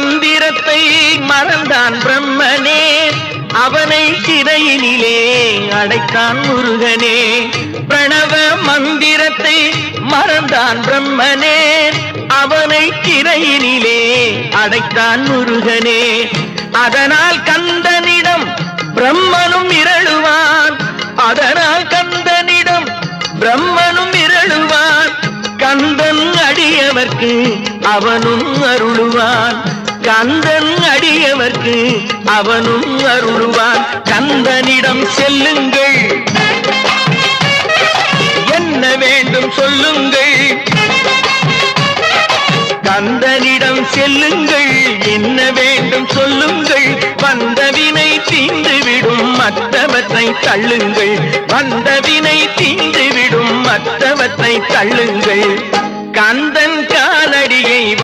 மந்திரத்தை மறந்தான் பிரம்மனே, அவனை சிறையினிலே அடைத்தான் முருகனே. பிரணவ மந்திரத்தை மறந்தான் பிரம்மனே, அவனை சிறையினிலே அடைத்தான் முருகனே. அதனால் கந்தனிடம் பிரம்மனும் இரளுவான், அதனால் கந்தனிடம் பிரம்மனும் இரளுவான். கந்தன் அடியவர்க்கு அவனும் அருளுவான், கந்தன் அடியவர்க்கு அவனும் அருளுவான். கந்தனிடம் செல்லுங்கள், என்ன வேண்டும் சொல்லுங்கள். கந்தனிடம் செல்லுங்கள், என்ன வேண்டும் சொல்லுங்கள். வந்தவினை தீந்துவிடும் மற்றவற்றை தள்ளுங்கள், வந்தவினை தீந்துவிடும் மற்றவற்றை தள்ளுங்கள். கந்தன்